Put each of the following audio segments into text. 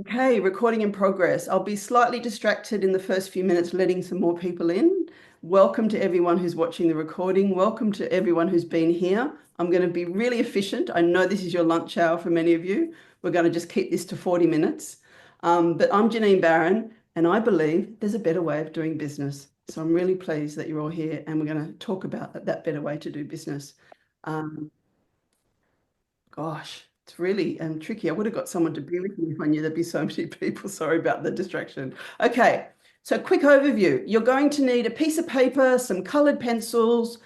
Okay, recording in progress. I'll be slightly distracted in the first few minutes, letting some more people in. Welcome to everyone who's watching the recording. Welcome to everyone who's been here. I'm going to be really efficient. I know this is your lunch hour for many of you. We're going to just keep this to 40 minutes. But I'm Janinne Barron, and I believe there's a better way of doing business. So I'm really pleased that you're all here, and we're going to talk about that better way to do business. Um, Gosh, it's really tricky. I would have got someone to be with me if I knew there'd be so many people. Sorry about the distraction. Okay, so quick overview. You're going to need a piece of paper, some colored pencils.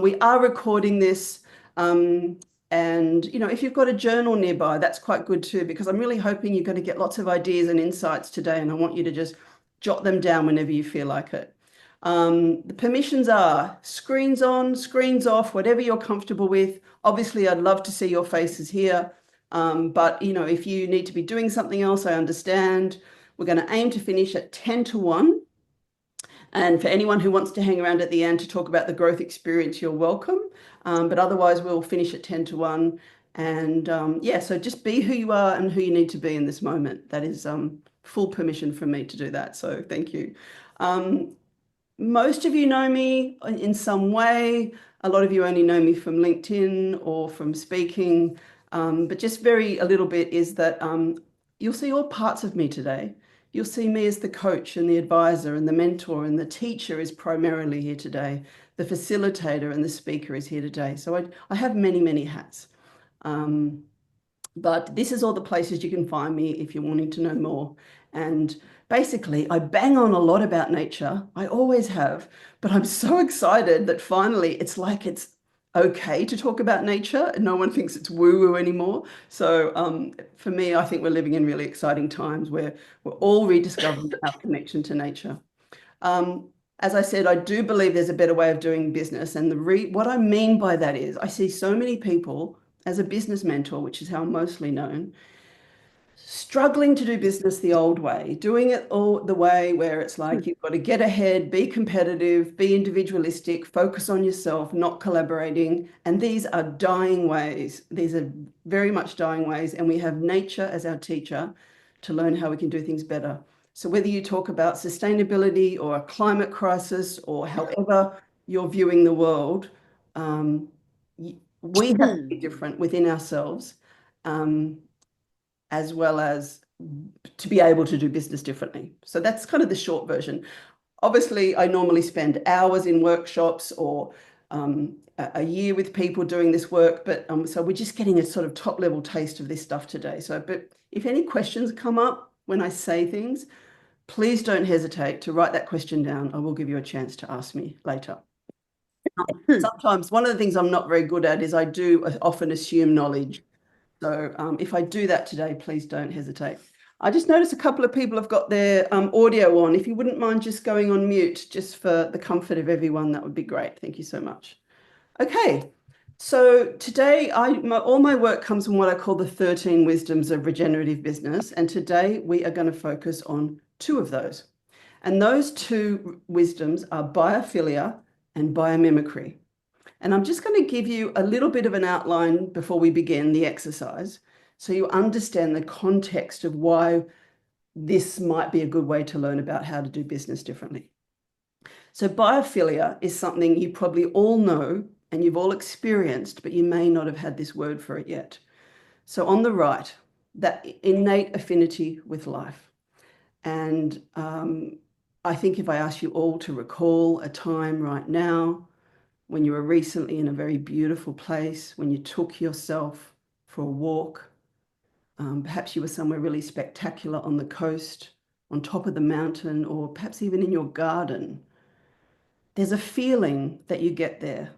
We are recording this. And, if you've got a journal nearby, that's quite good too, because I'm really hoping you're going to get lots of ideas and insights today, and I want you to just jot them down whenever you feel like it. The permissions are screens on, screens off, whatever you're comfortable with. Obviously, I'd love to see your faces here. But, if you need to be doing something else, I understand. We're going to aim to finish at 10 to 1. And for anyone who wants to hang around at the end to talk about the growth experience, you're welcome. But otherwise, we'll finish at 10 to 1. And yeah, so just be who you are and who you need to be in this moment. That is full permission from me to do that. So thank you. Most of you know me in some way. A lot of you only know me from LinkedIn or from speaking. But just a little bit is that you'll see all parts of me today. You'll see me as the coach and the advisor and the mentor, and the teacher is primarily here today. The facilitator and the speaker is here today. So I have many, many hats. But this is all the places you can find me if you're wanting to know more. And basically, I bang on a lot about nature. I always have, but I'm so excited that finally it's like it's okay to talk about nature and no one thinks it's woo-woo anymore. So for me, I think we're living in really exciting times where we're all rediscovering our connection to nature. As I said, I do believe there's a better way of doing business. And what I mean by that is I see so many people as a business mentor, which is how I'm mostly known, struggling to do business the old way, doing it all the way where it's like you've got to get ahead, be competitive, be individualistic, focus on yourself, not collaborating. And these are dying ways. These are very much dying ways. And we have nature as our teacher to learn how we can do things better. So whether you talk about sustainability or a climate crisis or however you're viewing the world, we have to be different within ourselves. As well as to be able to do business differently. So that's kind of the short version. Obviously, I normally spend hours in workshops or a year with people doing this work, but so we're just getting a sort of top level taste of this stuff today. So, but if any questions come up when I say things, please don't hesitate to write that question down. I will give you a chance to ask me later. Sometimes one of the things I'm not very good at is I do often assume knowledge. So if I do that today, please don't hesitate. I just noticed a couple of people have got their audio on. If you wouldn't mind just going on mute, just for the comfort of everyone, that would be great. Thank you so much. Okay, so today all my work comes from what I call the 13 wisdoms of regenerative business. And today we are going to focus on two of those. And those two wisdoms are biophilia and biomimicry. And I'm just going to give you a little bit of an outline before we begin the exercise, so you understand the context of why this might be a good way to learn about how to do business differently. So biophilia is something you probably all know and you've all experienced, but you may not have had this word for it yet. So on the right, that innate affinity with life. And I think if I ask you all to recall a time right now when you were recently in a very beautiful place, when you took yourself for a walk, perhaps you were somewhere really spectacular on the coast, on top of the mountain, or perhaps even in your garden. There's a feeling that you get there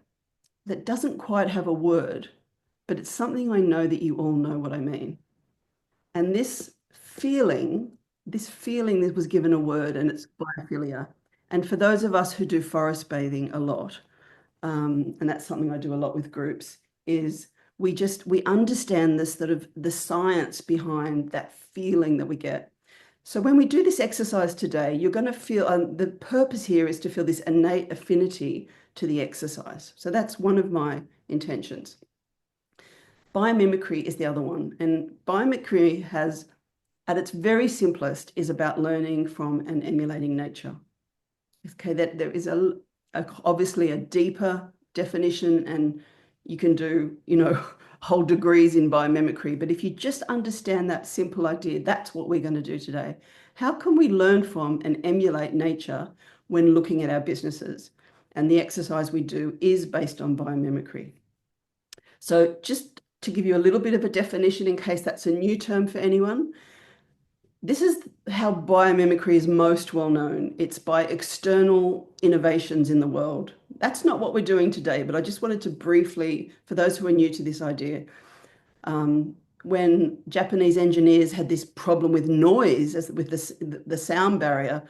that doesn't quite have a word, but it's something I know that you all know what I mean. And this feeling that was given a word, and it's biophilia. And for those of us who do forest bathing a lot, and that's something I do a lot with groups, is we understand this sort of the science behind that feeling that we get. So when we do this exercise today, you're going to feel, the purpose here is to feel this innate affinity to the exercise. So that's one of my intentions. Biomimicry is the other one. And biomimicry has at its very simplest, is about learning from and emulating nature. Okay, that there is obviously a deeper definition, and you can do, whole degrees in biomimicry. But if you just understand that simple idea, that's what we're going to do today. How can we learn from and emulate nature when looking at our businesses? And the exercise we do is based on biomimicry. So just to give you a little bit of a definition in case that's a new term for anyone, this is how biomimicry is most well known. It's by external innovations in the world. That's not what we're doing today, but I just wanted to briefly, for those who are new to this idea, when Japanese engineers had this problem with noise, with the sound barrier,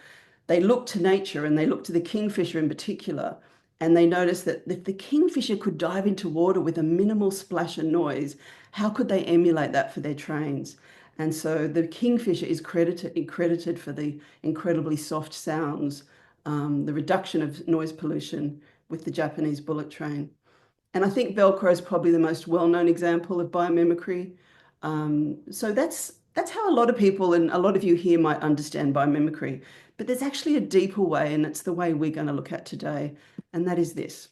they looked to nature, and they looked to the kingfisher in particular, and they noticed that if the kingfisher could dive into water with a minimal splash and noise, how could they emulate that for their trains? And so the kingfisher is credited for the incredibly soft sounds, the reduction of noise pollution with the Japanese bullet train. And I think Velcro is probably the most well-known example of biomimicry. So that's how a lot of people, and a lot of you here, might understand biomimicry. But there's actually a deeper way, and it's the way we're going to look at today, and that is this.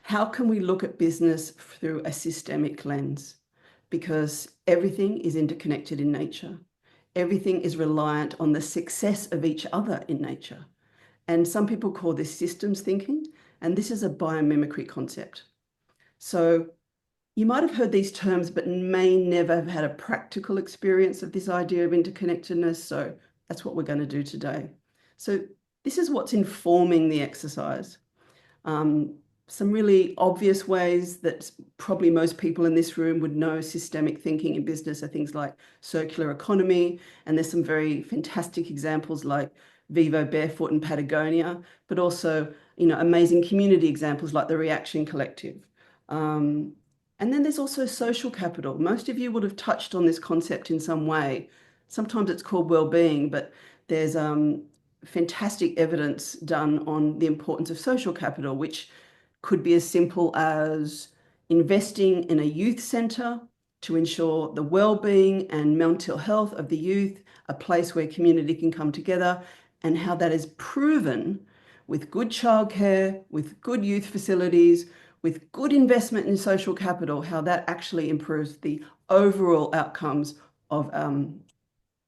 How can we look at business through a systemic lens? Because everything is interconnected in nature. Everything is reliant on the success of each other in nature. And some people call this systems thinking, and this is a biomimicry concept. So you might have heard these terms, but may never have had a practical experience of this idea of interconnectedness. So that's what we're going to do today. So this is what's informing the exercise. Some really obvious ways that probably most people in this room would know systemic thinking in business are things like circular economy, and there's some very fantastic examples like Vivo Barefoot in Patagonia, but also, amazing community examples like the Reaction Collective. And then there's also social capital. Most of you would have touched on this concept in some way. Sometimes it's called well-being, but there's fantastic evidence done on the importance of social capital, which could be as simple as investing in a youth centre to ensure the well-being and mental health of the youth, a place where community can come together, and how that is proven with good childcare, with good youth facilities, with good investment in social capital, how that actually improves the overall outcomes of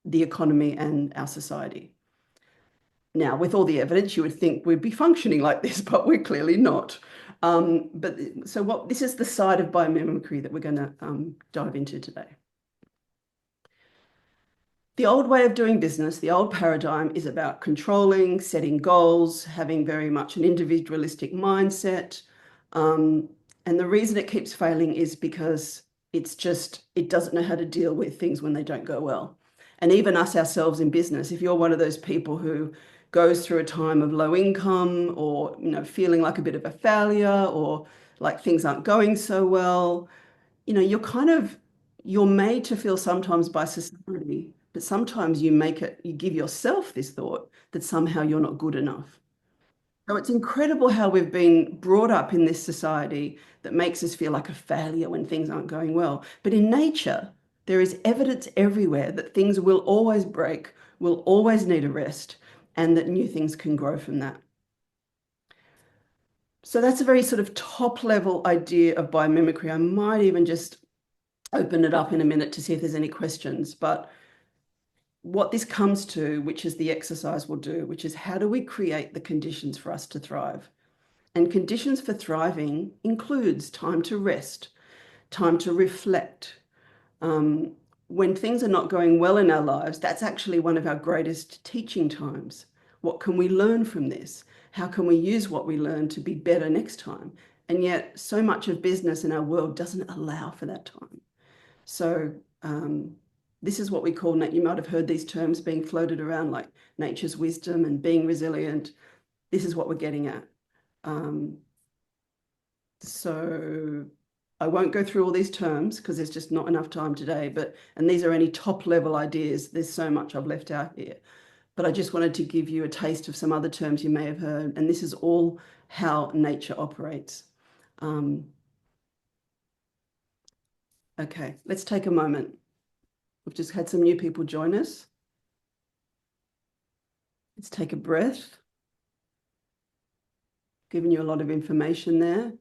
the economy and our society. Now, with all the evidence, you would think we'd be functioning like this, but we're clearly not. This is the side of biomimicry that we're going to dive into today. The old way of doing business, the old paradigm, is about controlling, setting goals, having very much an individualistic mindset. And the reason it keeps failing is because it doesn't know how to deal with things when they don't go well. And even us ourselves in business, if you're one of those people who goes through a time of low income, or feeling like a bit of a failure, or like things aren't going so well, you're made to feel sometimes by society, but sometimes you give yourself this thought that somehow you're not good enough. So it's incredible how we've been brought up in this society that makes us feel like a failure when things aren't going well. But in nature, there is evidence everywhere that things will always break, will always need a rest, and that new things can grow from that. So that's a very sort of top level idea of biomimicry. I might even just open it up in a minute to see if there's any questions. But what this comes to, which is the exercise we'll do, which is how do we create the conditions for us to thrive? And conditions for thriving includes time to rest, time to reflect. When things are not going well in our lives, that's actually one of our greatest teaching times. What can we learn from this? How can we use what we learn to be better next time? And yet so much of business in our world doesn't allow for that time. So this is what we call, you might have heard these terms being floated around, like nature's wisdom and being resilient. This is what we're getting at. So I won't go through all these terms because there's just not enough time today, and these are only top level ideas. There's so much I've left out here, but I just wanted to give you a taste of some other terms you may have heard, and this is all how nature operates. Okay, let's take a moment. We've just had some new people join us. Let's take a breath. Given you a lot of information there.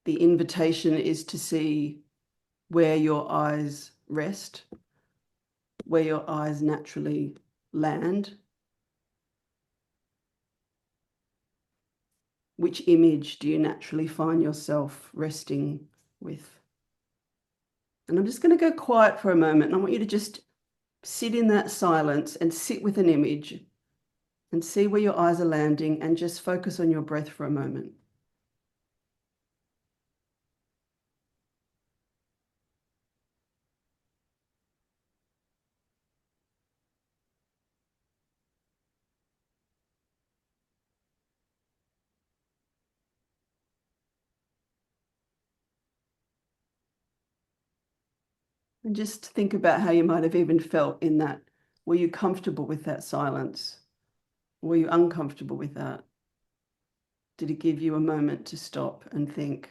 The invitation is to see where your eyes rest, where your eyes naturally land. Which image do you naturally find yourself resting with? And I'm just going to go quiet for a moment, and I want you to just sit in that silence and sit with an image and see where your eyes are landing, and just focus on your breath for a moment. And just think about how you might have even felt in that. Were you comfortable with that silence? Were you uncomfortable with that? Did it give you a moment to stop and think?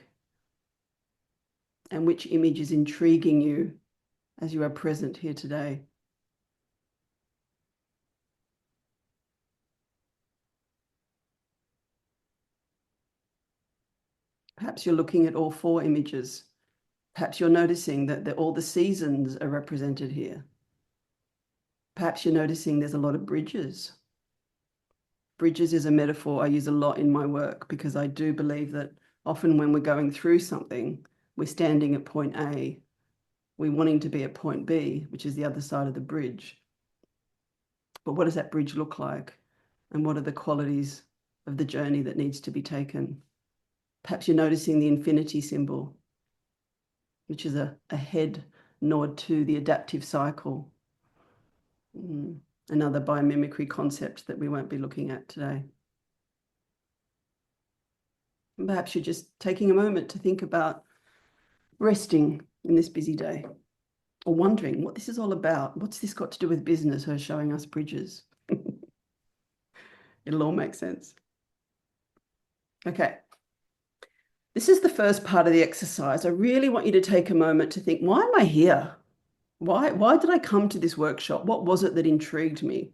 And which image is intriguing you as you are present here today? Perhaps you're looking at all four images. Perhaps you're noticing that all the seasons are represented here. Perhaps you're noticing there's a lot of bridges. Bridges is a metaphor I use a lot in my work, because I do believe that often when we're going through something, we're standing at point A, we're wanting to be at point B, which is the other side of the bridge. But what does that bridge look like? And what are the qualities of the journey that needs to be taken? Perhaps you're noticing the infinity symbol, which is a head nod to the adaptive cycle. Another biomimicry concept that we won't be looking at today. And perhaps you're just taking a moment to think about resting in this busy day, or wondering what this is all about. What's this got to do with business, her showing us bridges? It'll all make sense. Okay. This is the first part of the exercise. I really want you to take a moment to think, why am I here? Why did I come to this workshop? What was it that intrigued me?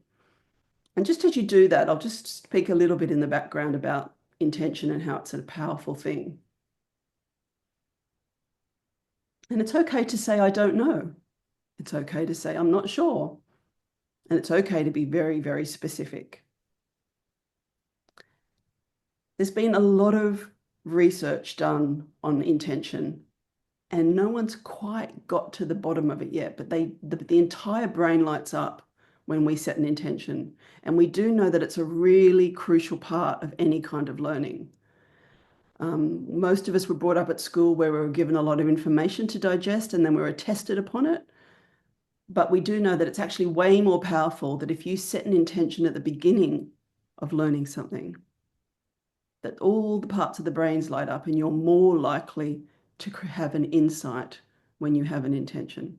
And just as you do that, I'll just speak a little bit in the background about intention and how it's a powerful thing. And it's okay to say, I don't know. It's okay to say, I'm not sure. And it's okay to be very, very specific. There's been a lot of research done on intention, and no one's quite got to the bottom of it yet, but the entire brain lights up when we set an intention. And we do know that it's a really crucial part of any kind of learning. Most of us were brought up at school where we were given a lot of information to digest, and then we were tested upon it. But we do know that it's actually way more powerful that if you set an intention at the beginning of learning something, that all the parts of the brains light up, and you're more likely to have an insight when you have an intention.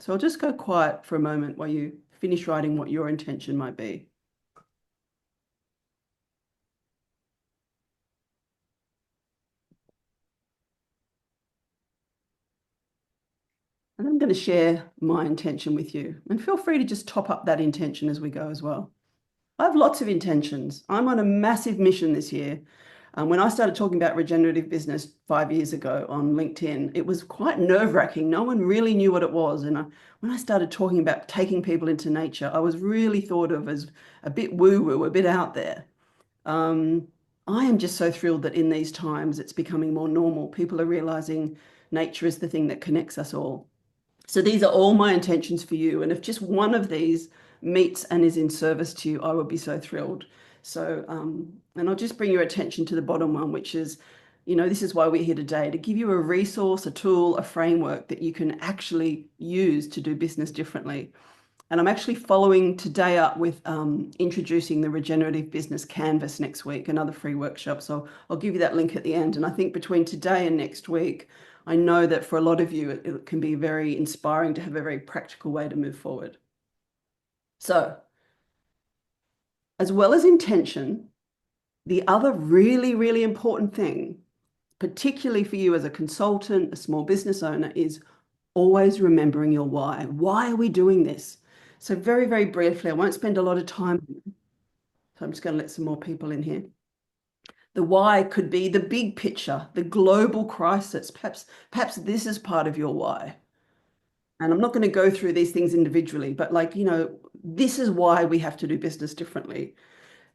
So I'll just go quiet for a moment while you finish writing what your intention might be. And I'm going to share my intention with you, and feel free to just top up that intention as we go as well. I have lots of intentions. I'm on a massive mission this year. When I started talking about regenerative business 5 years ago on LinkedIn, it was quite nerve-wracking. No one really knew what it was. And when I started talking about taking people into nature, I was really thought of as a bit woo-woo, a bit out there. I am just so thrilled that in these times it's becoming more normal. People are realizing nature is the thing that connects us all. So these are all my intentions for you. And if just one of these meets and is in service to you, I will be so thrilled. So, and I'll just bring your attention to the bottom one, which is, this is why we're here today, to give you a resource, a tool, a framework that you can actually use to do business differently. And I'm actually following today up with introducing the Regenerative Business Canvas next week, another free workshop. So I'll give you that link at the end. And I think between today and next week, I know that for a lot of you, it can be very inspiring to have a very practical way to move forward. So, as well as intention, the other really, really important thing, particularly for you as a consultant, a small business owner, is always remembering your why. Why are we doing this? So very, very briefly, I won't spend a lot of time. So I'm just going to let some more people in here. The why could be the big picture, the global crisis. Perhaps this is part of your why. And I'm not going to go through these things individually, but like, this is why we have to do business differently.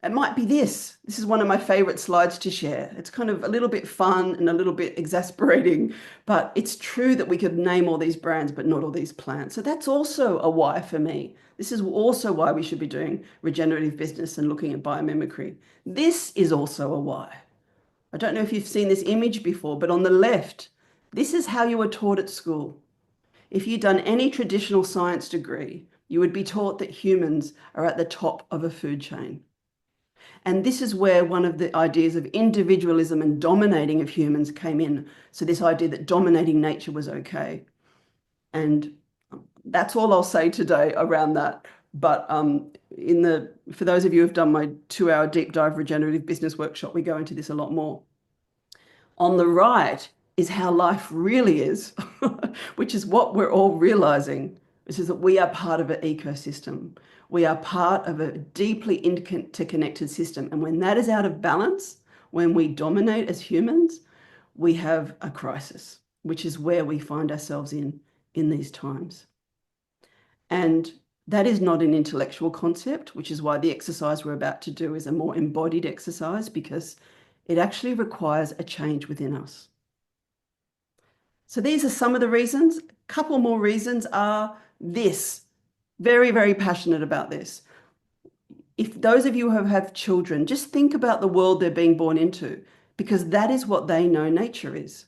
It might be this. This is one of my favorite slides to share. It's kind of a little bit fun and a little bit exasperating, but it's true that we could name all these brands, but not all these plants. So that's also a why for me. This is also why we should be doing regenerative business and looking at biomimicry. This is also a why. I don't know if you've seen this image before, but on the left, this is how you were taught at school. If you'd done any traditional science degree, you would be taught that humans are at the top of a food chain. And this is where one of the ideas of individualism and dominating of humans came in. So this idea that dominating nature was okay. And that's all I'll say today around that. But for those of you who've done my 2-hour deep dive regenerative business workshop, we go into this a lot more. On the right is how life really is, which is what we're all realizing, which is that we are part of an ecosystem. We are part of a deeply interconnected system. And when that is out of balance, when we dominate as humans, we have a crisis, which is where we find ourselves in these times. And that is not an intellectual concept, which is why the exercise we're about to do is a more embodied exercise, because it actually requires a change within us. So these are some of the reasons. A couple more reasons are this. Very, very passionate about this. If those of you who have children, just think about the world they're being born into, because that is what they know nature is.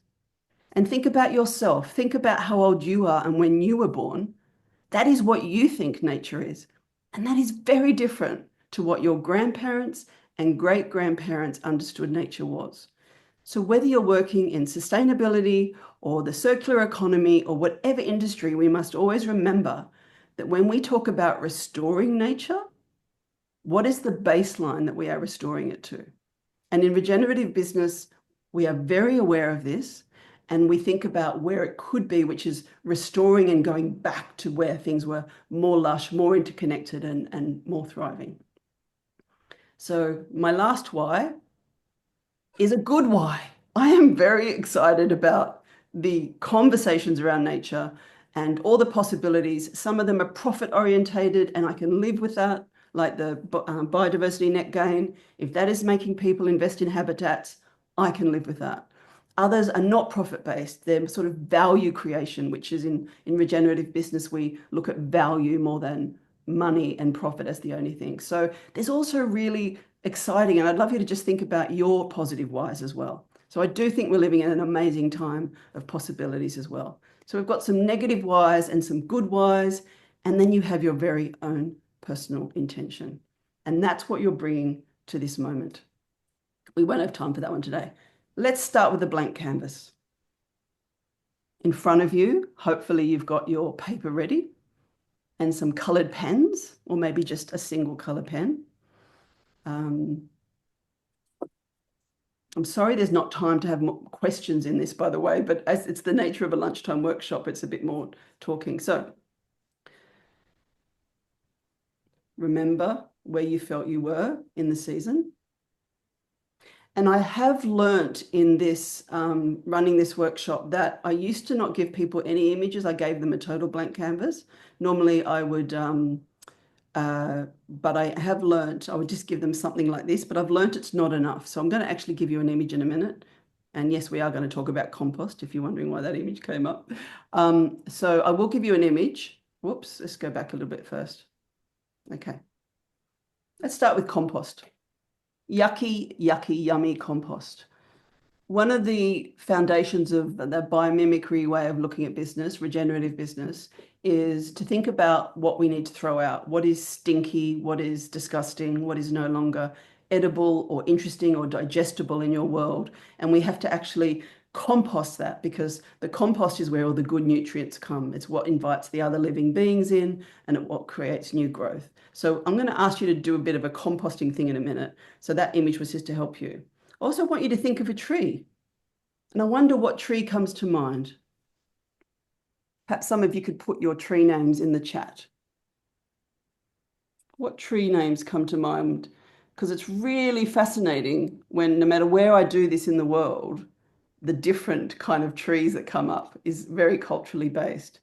And think about yourself. Think about how old you are and when you were born. That is what you think nature is. And that is very different to what your grandparents and great-grandparents understood nature was. So whether you're working in sustainability or the circular economy or whatever industry, we must always remember that when we talk about restoring nature, what is the baseline that we are restoring it to? And in regenerative business, we are very aware of this, and we think about where it could be, which is restoring and going back to where things were more lush, more interconnected, and more thriving. So my last why is a good why. I am very excited about the conversations around nature and all the possibilities. Some of them are profit orientated, and I can live with that, like the biodiversity net gain. If that is making people invest in habitats, I can live with that. Others are not profit-based. They're sort of value creation, which is in regenerative business, we look at value more than money and profit as the only thing. So there's also really exciting, and I'd love you to just think about your positive whys as well. So I do think we're living in an amazing time of possibilities as well. So we've got some negative whys and some good whys, and then you have your very own personal intention. And that's what you're bringing to this moment. We won't have time for that one today. Let's start with a blank canvas. In front of you, hopefully you've got your paper ready and some colored pens, or maybe just a single color pen. I'm sorry there's not time to have more questions in this, by the way, but as it's the nature of a lunchtime workshop, it's a bit more talking. So remember where you felt you were in the season. And I have learnt in this, running this workshop, that I used to not give people any images. I gave them a total blank canvas. Normally I would, but I have learnt, I would just give them something like this, but I've learnt it's not enough. So I'm going to actually give you an image in a minute. And yes, we are going to talk about compost, if you're wondering why that image came up. So I will give you an image. Whoops, let's go back a little bit first. Okay. Let's start with compost. Yucky, yucky, yummy compost. One of the foundations of the biomimicry way of looking at business, regenerative business, is to think about what we need to throw out. What is stinky, what is disgusting, what is no longer edible or interesting or digestible in your world. And we have to actually compost that, because the compost is where all the good nutrients come. It's what invites the other living beings in, and it what creates new growth. So I'm going to ask you to do a bit of a composting thing in a minute. So that image was just to help you. I also want you to think of a tree. And I wonder what tree comes to mind. Perhaps some of you could put your tree names in the chat. What tree names come to mind? Because it's really fascinating when no matter where I do this in the world, the different kind of trees that come up is very culturally based.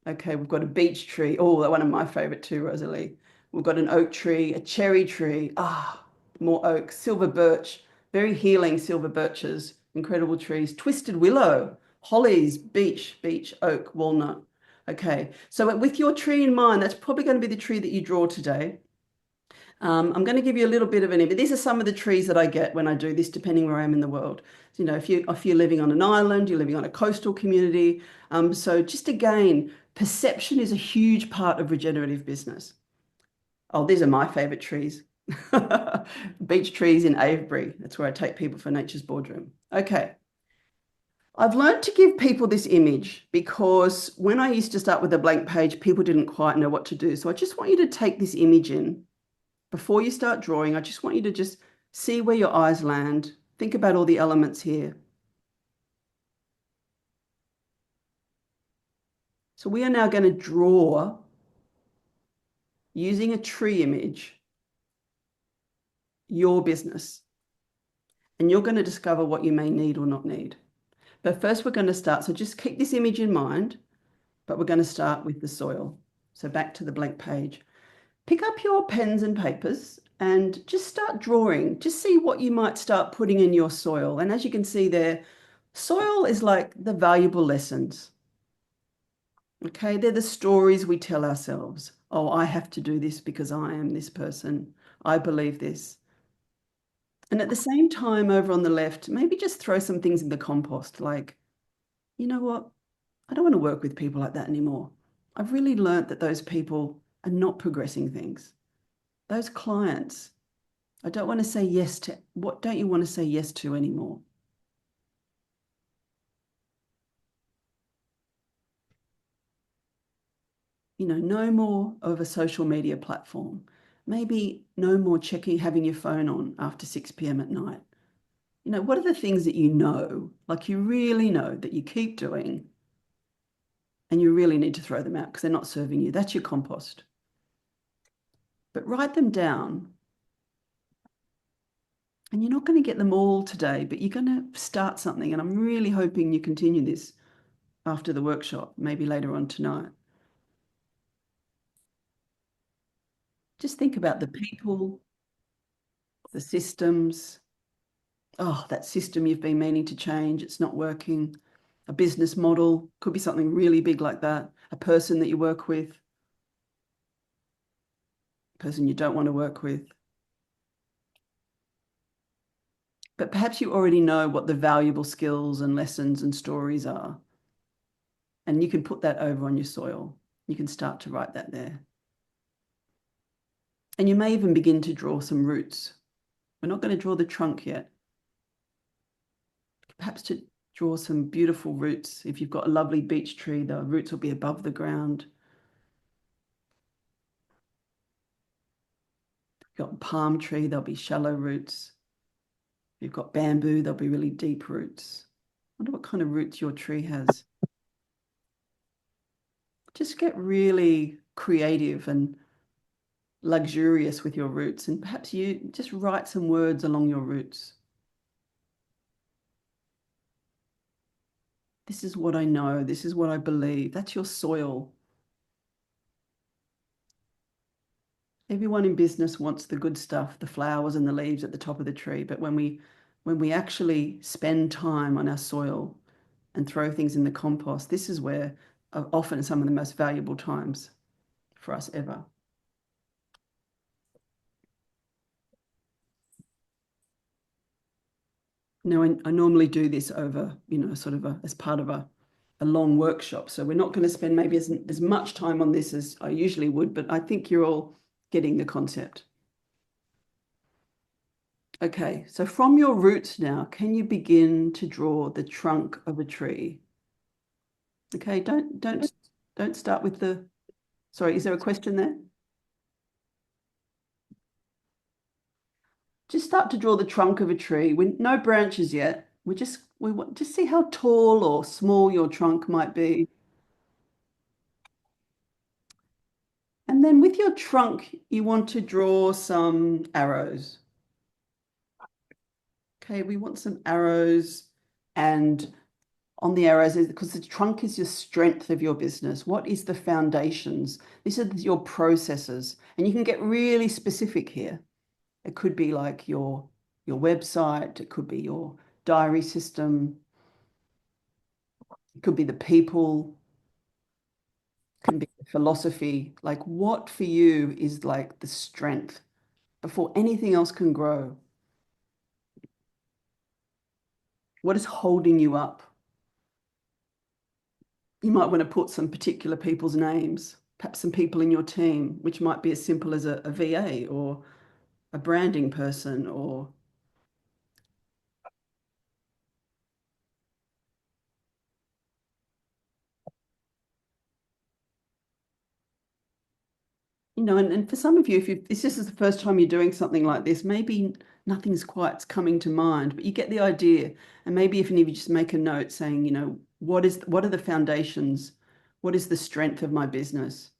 Okay, we've got a beech tree. Oh, that one of my favorite too, Rosalie. We've got an oak tree, a cherry tree. Ah, more oak, silver birch, very healing silver birches, incredible trees. Twisted willow, hollies, beech, oak, walnut. Okay, so with your tree in mind, that's probably going to be the tree that you draw today. I'm going to give you a little bit of an image. These are some of the trees that I get when I do this, depending where I am in the world. So, if you're living on an island, you're living on a coastal community. So just again, perception is a huge part of regenerative business. Oh, these are my favorite trees. Beech trees in Avebury. That's where I take people for Nature's Boardroom. Okay. I've learned to give people this image because when I used to start with a blank page, people didn't quite know what to do. So I just want you to take this image in. Before you start drawing, I just want you to just see where your eyes land. Think about all the elements here. So we are now going to draw using a tree image, your business. And you're going to discover what you may need or not need. But first we're going to start. So just keep this image in mind, but we're going to start with the soil. So back to the blank page. Pick up your pens and papers and just start drawing. Just see what you might start putting in your soil. And as you can see there, soil is like the valuable lessons. Okay, they're the stories we tell ourselves. Oh, I have to do this because I am this person. I believe this. And at the same time, over on the left, maybe just throw some things in the compost like, you know what? I don't want to work with people like that anymore. I've really learned that those people are not progressing things. Those clients, I don't want to say yes to. What don't you want to say yes to anymore? No more of a social media platform. Maybe no more having your phone on after 6 p.m. at night. What are the things that like you really know that you keep doing and you really need to throw them out because they're not serving you? That's your compost. But write them down. And you're not going to get them all today, but you're going to start something. And I'm really hoping you continue this after the workshop, maybe later on tonight. Just think about the people, the systems. Oh, that system you've been meaning to change, it's not working. A business model, could be something really big like that. A person that you work with, a person you don't want to work with. But perhaps you already know what the valuable skills and lessons and stories are. And you can put that over on your soil. You can start to write that there. And you may even begin to draw some roots. We're not going to draw the trunk yet. Perhaps to draw some beautiful roots. If you've got a lovely beech tree, the roots will be above the ground. If you've got a palm tree, there'll be shallow roots. If you've got bamboo, there'll be really deep roots. I wonder what kind of roots your tree has. Just get really creative and luxurious with your roots, and perhaps you just write some words along your roots. This is what I know. This is what I believe. That's your soil. Everyone in business wants the good stuff, the flowers and the leaves at the top of the tree. But when we actually spend time on our soil and throw things in the compost, this is where often some of the most valuable times for us ever. Now, I normally do this over, sort of as part of a long workshop. So we're not going to spend maybe as much time on this as I usually would, but I think you're all getting the concept. Okay, so from your roots now, can you begin to draw the trunk of a tree? Okay, don't start with the, sorry, is there a question there? Just start to draw the trunk of a tree with no branches yet. We want to see how tall or small your trunk might be. And then with your trunk, you want to draw some arrows. Okay, we want some arrows, and on the arrows is because the trunk is your strength of your business. What is the foundations? These are your processes, and you can get really specific here. It could be like your website, it could be your diary system, it could be the people, it could be the philosophy. Like what for you is like the strength before anything else can grow? What is holding you up? You might want to put some particular people's names, perhaps some people in your team, which might be as simple as a VA or a branding person or and for some of you, if this is the first time you're doing something like this, maybe nothing's quite coming to mind, but you get the idea. And maybe if you just make a note saying, what are the foundations? What is the strength of my business?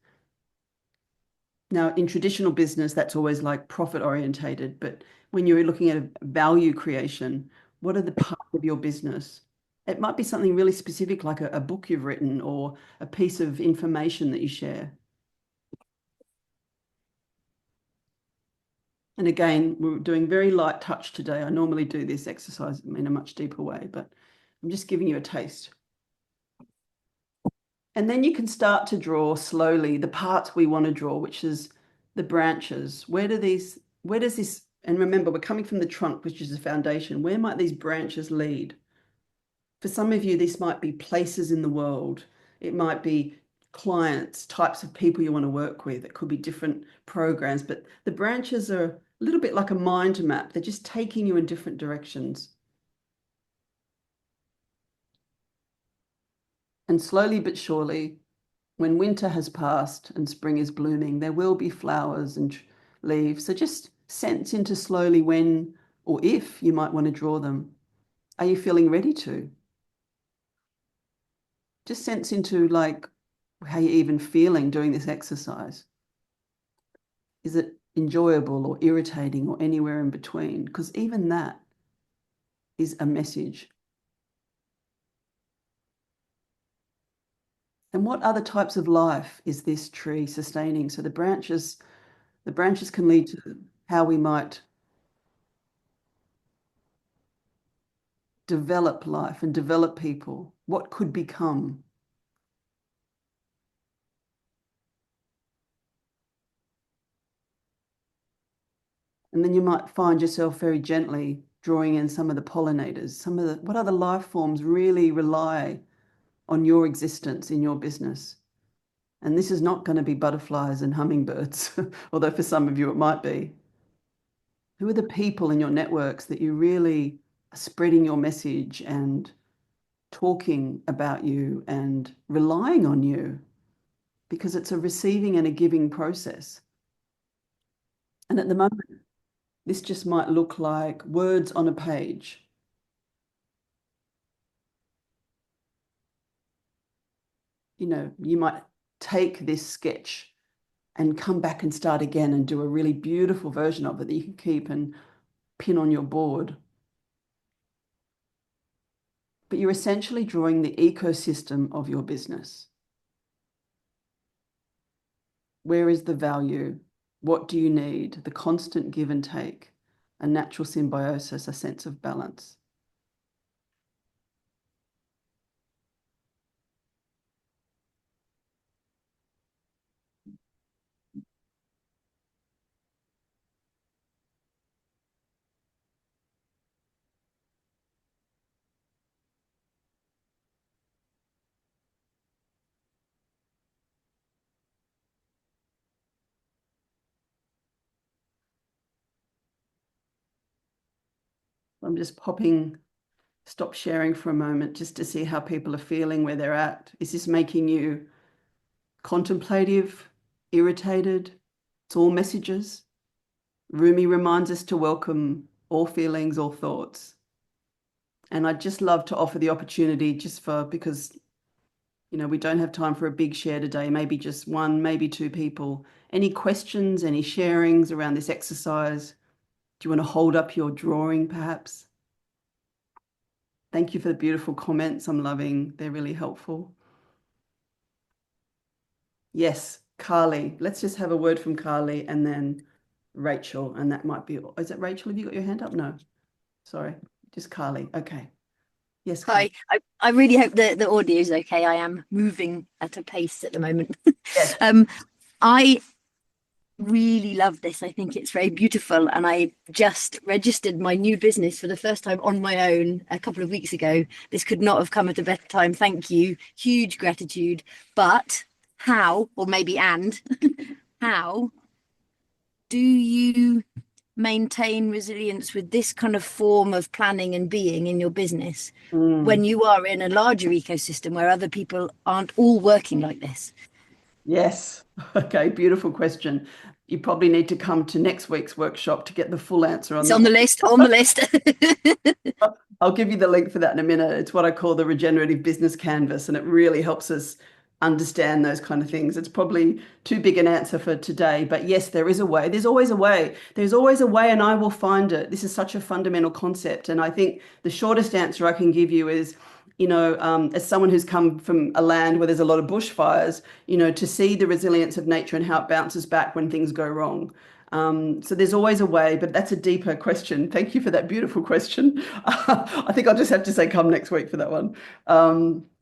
Now, in traditional business, that's always like profit orientated, but when you're looking at a value creation, what are the parts of your business? It might be something really specific, like a book you've written or a piece of information that you share. And again, we're doing very light touch today. I normally do this exercise in a much deeper way, but I'm just giving you a taste. And then you can start to draw slowly the parts we want to draw, which is the branches. Where does this, and remember, we're coming from the trunk, which is the foundation. Where might these branches lead? For some of you, this might be places in the world. It might be clients, types of people you want to work with. It could be different programs, but the branches are a little bit like a mind map. They're just taking you in different directions. And slowly but surely, when winter has passed and spring is blooming, there will be flowers and leaves. So just sense into slowly when or if you might want to draw them. Are you feeling ready to? Just sense into like how you're even feeling doing this exercise. Is it enjoyable or irritating or anywhere in between? Because even that is a message. And what other types of life is this tree sustaining? So the branches can lead to how we might develop life and develop people, what could become. And then you might find yourself very gently drawing in some of the pollinators, what other life forms really rely on your existence in your business. And this is not going to be butterflies and hummingbirds, although for some of you it might be. Who are the people in your networks that you really are spreading your message and talking about you and relying on you? Because it's a receiving and a giving process. And at the moment, this just might look like words on a page. You might take this sketch and come back and start again and do a really beautiful version of it that you can keep and pin on your board. But you're essentially drawing the ecosystem of your business. Where is the value? What do you need? The constant give and take, a natural symbiosis, a sense of balance. I'm just stop sharing for a moment just to see how people are feeling, where they're at. Is this making you contemplative, irritated? It's all messages. Rumi reminds us to welcome all feelings, all thoughts. And I'd just love to offer the opportunity because We don't have time for a big share today, maybe just one, maybe two people. Any questions, any sharings around this exercise? Do you want to hold up your drawing, perhaps? Thank you for the beautiful comments I'm loving. They're really helpful. Yes, Carly. Let's just have a word from Carly and then Rachel. And that might be, is it Rachel? Have you got your hand up? No, sorry, just Carly. Okay. Yes, Carly. Hi, I really hope the audio is okay. I am moving at a pace at the moment. Yes. I really love this. I think it's very beautiful. And I just registered my new business for the first time on my own a couple of weeks ago. This could not have come at a better time. Thank you. Huge gratitude. But how, or maybe how do you maintain resilience with this kind of form of planning and being in your business when Mm. you are in a larger ecosystem where other people aren't all working like this? Yes. Okay, beautiful question. You probably need to come to next week's workshop to get the full answer on It's that. on the list, on the list. I'll give you the link for that in a minute. It's what I call the regenerative business canvas, and it really helps us understand those kind of things. It's probably too big an answer for today, but yes, there is a way. There's always a way. There's always a way, and I will find it. This is such a fundamental concept, and I think the shortest answer I can give you is, as someone who's come from a land where there's a lot of bushfires, to see the resilience of nature and how it bounces back when things go wrong. So there's always a way, but that's a deeper question. Thank you for that beautiful question. I think I'll just have to say come next week for that one.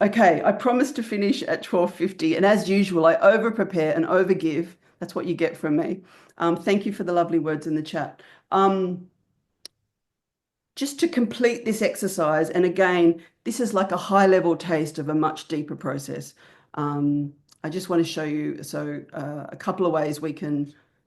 Okay, I promised to finish at 12:50, and as usual, I over prepare and over give. That's what you get from me. Thank you for the lovely words in the chat. Just to complete this exercise, and again, this is like a high level taste of a much deeper process. I just want to show you a couple of ways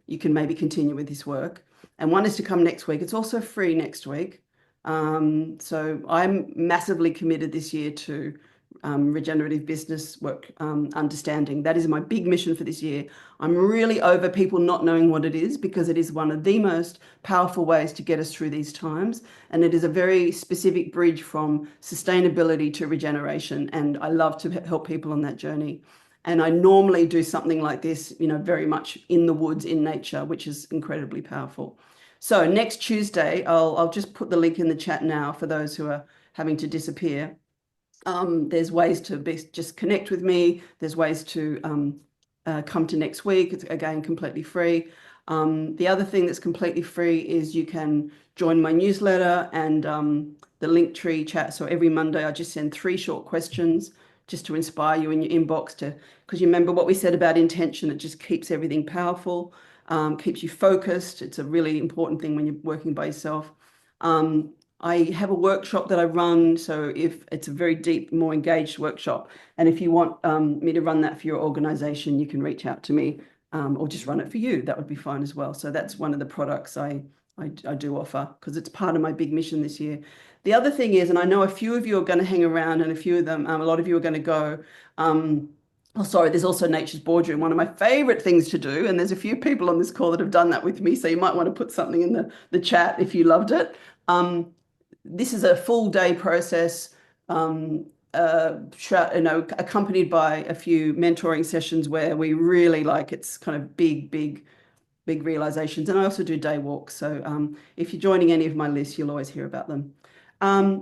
you can maybe continue with this work. And one is to come next week. It's also free next week. So I'm massively committed this year to regenerative business work understanding. That is my big mission for this year. I'm really over people not knowing what it is, because it is one of the most powerful ways to get us through these times. And it is a very specific bridge from sustainability to regeneration. And I love to help people on that journey. And I normally do something like this, very much in the woods, in nature, which is incredibly powerful. So next Tuesday, I'll just put the link in the chat now for those who are having to disappear. There's ways to just connect with me. There's ways to come to next week. It's again completely free. The other thing that's completely free is you can join my newsletter and the Linktree chat. So every Monday I just send 3 short questions just to inspire you in your inbox because you remember what we said about intention. It just keeps everything powerful, keeps you focused. It's a really important thing when you're working by yourself. I have a workshop that I run, so if it's a very deep, more engaged workshop, and if you want me to run that for your organization, you can reach out to me or just run it for you. That would be fine as well. So that's one of the products I do offer because it's part of my big mission this year. The other thing is, and I know a few of you are going to hang around and a few of them, a lot of you are going to go. Oh, sorry, there's also Nature's Boardroom, one of my favorite things to do. And there's a few people on this call that have done that with me. So you might want to put something in the chat if you loved it. This is a full day process, accompanied by a few mentoring sessions where we really it's kind of big realizations. And I also do day walks. So if you're joining any of my lists, you'll always hear about them.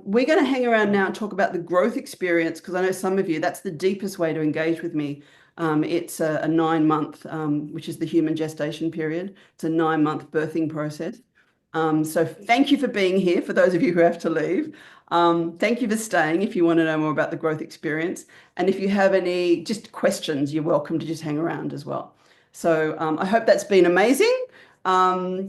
We're going to hang around now and talk about the growth experience, because I know some of you, that's the deepest way to engage with me. It's a 9-month, which is the human gestation period. It's a 9-month birthing process. So thank you for being here, for those of you who have to leave. Thank you for staying if you want to know more about the growth experience. And if you have any just questions, you're welcome to just hang around as well. So I hope that's been amazing.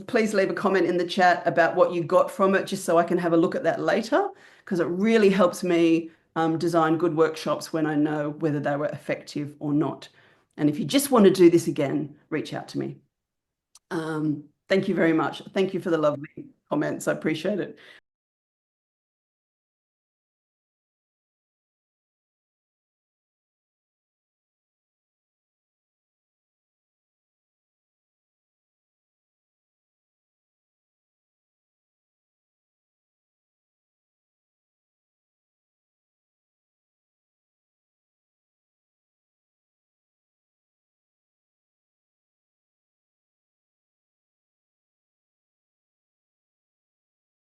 Please leave a comment in the chat about what you got from it, just so I can have a look at that later, because it really helps me design good workshops when I know whether they were effective or not. And if you just want to do this again, reach out to me. Thank you very much. Thank you for the lovely comments. I appreciate it.